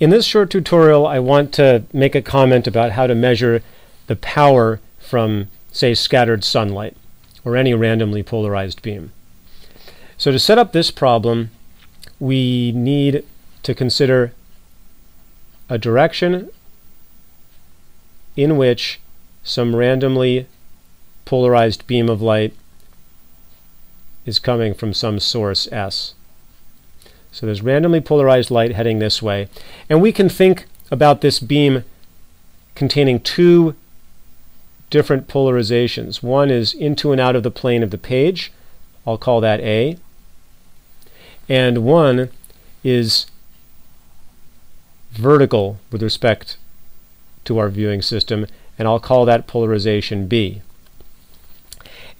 In this short tutorial, I want to make a comment about how to measure the power from, say, scattered sunlight or any randomly polarized beam. So to set up this problem, we need to consider a direction in which some randomly polarized beam of light is coming from some source S. So there's randomly polarized light heading this way, and we can think about this beam containing two different polarizations. One is into and out of the plane of the page, I'll call that A, and one is vertical with respect to our viewing system, and I'll call that polarization B.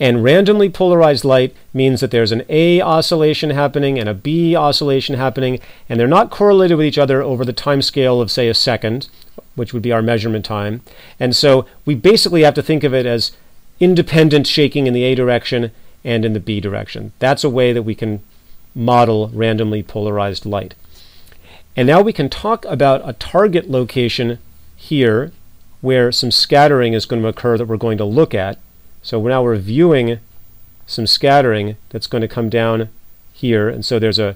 And randomly polarized light means that there's an A oscillation happening and a B oscillation happening, and they're not correlated with each other over the time scale of, say, a second, which would be our measurement time. And so we basically have to think of it as independent shaking in the A direction and in the B direction. That's a way that we can model randomly polarized light. And now we can talk about a target location here where some scattering is going to occur that we're going to look at. So now we're viewing some scattering that's going to come down here, and so there's a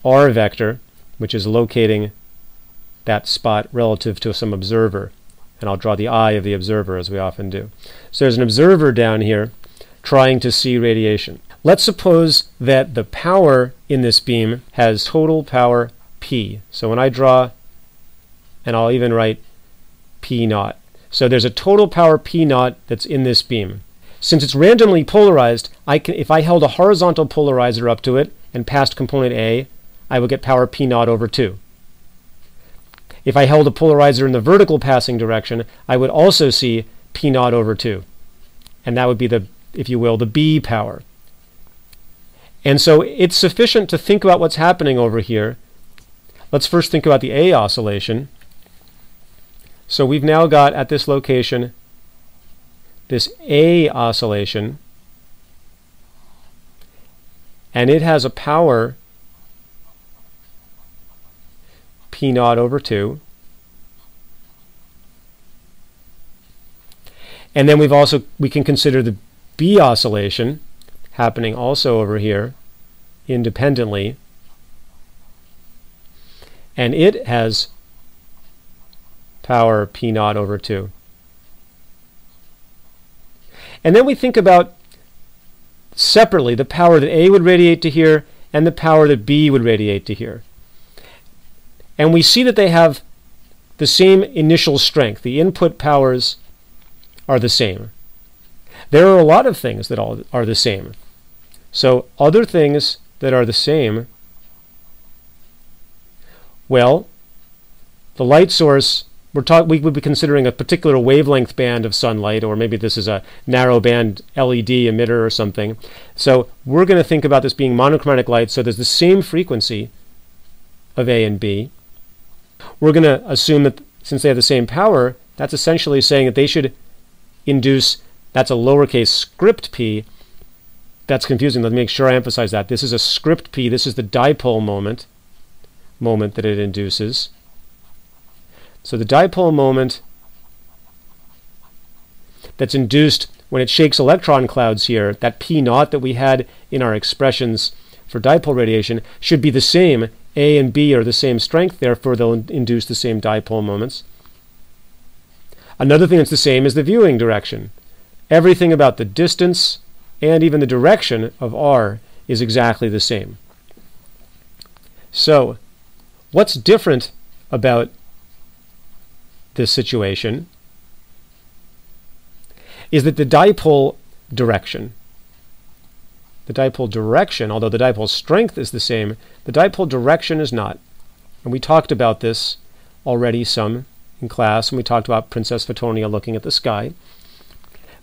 R vector which is locating that spot relative to some observer, and I'll draw the eye of the observer as we often do. So there's an observer down here trying to see radiation. Let's suppose that the power in this beam has total power P. So when I draw, and I'll even write P naught. So there's a total power P naught that's in this beam. Since it's randomly polarized, if I held a horizontal polarizer up to it and passed component A, I would get power P naught over 2. If I held a polarizer in the vertical passing direction, I would also see P naught over 2. And that would be the, if you will, the B power. And so it's sufficient to think about what's happening over here. Let's first think about the A oscillation. So we've now got, at this location, this A oscillation, and it has a power P naught over 2. And then we can consider the B oscillation happening also over here independently, and it has power P naught over 2. And then we think about separately the power that A would radiate to here and the power that B would radiate to here. And we see that they have the same initial strength. The input powers are the same. There are a lot of things that are the same. So other things that are the same, well, the light source, we would be considering a particular wavelength band of sunlight, or maybe this is a narrow band LED emitter or something. So we're going to think about this being monochromatic light, so there's the same frequency of A and B. We're going to assume that since they have the same power, that's essentially saying that they should induce, that's a lowercase script p. That's confusing. Let me make sure I emphasize that. This is a script p. This is the dipole moment that it induces. So the dipole moment that's induced when it shakes electron clouds here, that P naught that we had in our expressions for dipole radiation, should be the same. A and B are the same strength, therefore they'll induce the same dipole moments. Another thing that's the same is the viewing direction. Everything about the distance and even the direction of R is exactly the same. So what's different about this situation is that the dipole direction, although the dipole strength is the same, the dipole direction is not. And we talked about this already some in class, and we talked about Princess Fatonia looking at the sky.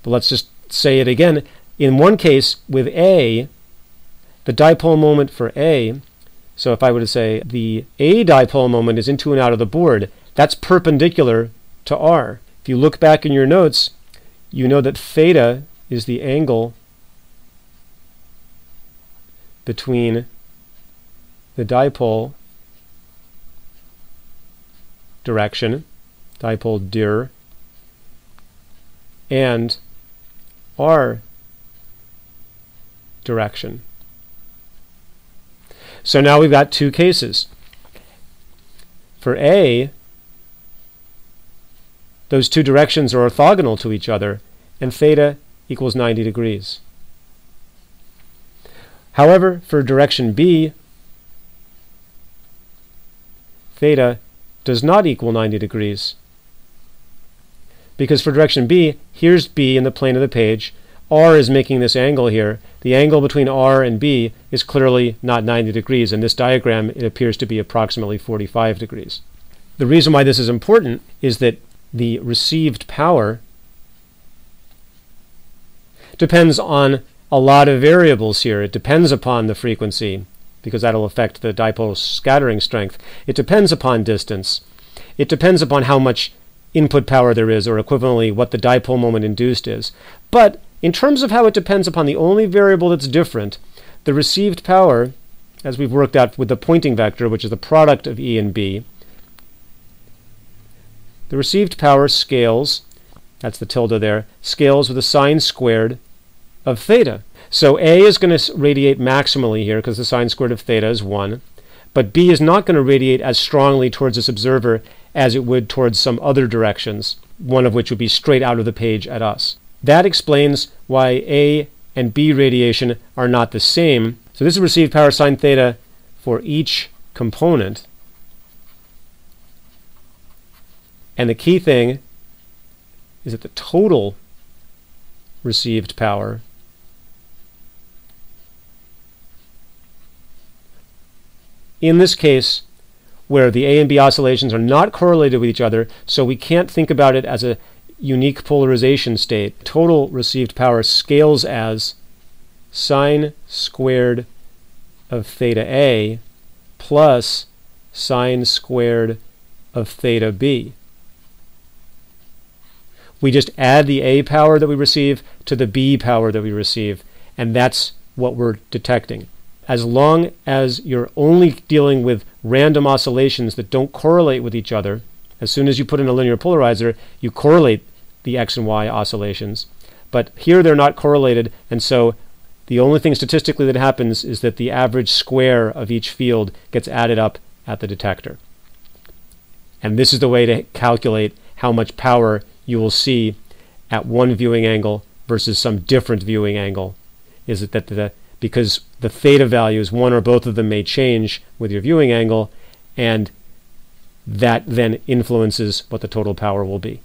But let's just say it again. In one case, with A, the dipole moment for A, so if I were to say the A dipole moment is into and out of the board, that's perpendicular to R. If you look back in your notes, you know that theta is the angle between the dipole direction, dipole dir, and r direction. So now we've got two cases. For A, those two directions are orthogonal to each other, and theta equals 90 degrees. However, for direction B, theta does not equal 90 degrees. Because for direction B, here's B in the plane of the page. R is making this angle here. The angle between R and B is clearly not 90 degrees. In this diagram, it appears to be approximately 45 degrees. The reason why this is important is that the received power depends on a lot of variables here. It depends upon the frequency, because that'll affect the dipole scattering strength. It depends upon distance. It depends upon how much input power there is, or equivalently what the dipole moment induced is. But in terms of how it depends upon the only variable that's different, the received power, as we've worked out with the pointing vector, which is the product of E and B, the received power scales, that's the tilde there, scales with the sine squared of theta. So A is going to radiate maximally here because the sine squared of theta is 1, but B is not going to radiate as strongly towards this observer as it would towards some other directions, one of which would be straight out of the page at us. That explains why A and B radiation are not the same. So this is received power sine theta for each component. And the key thing is that the total received power in this case, where the A and B oscillations are not correlated with each other, so we can't think about it as a unique polarization state. Total received power scales as sine squared of theta A plus sine squared of theta B. We just add the A power that we receive to the B power that we receive, and that's what we're detecting. As long as you're only dealing with random oscillations that don't correlate with each other, as soon as you put in a linear polarizer, you correlate the X and Y oscillations. But here they're not correlated, and so the only thing statistically that happens is that the average square of each field gets added up at the detector. And this is the way to calculate how much power you will see at one viewing angle versus some different viewing angle, is that because the theta values, one or both of them, may change with your viewing angle, and that then influences what the total power will be.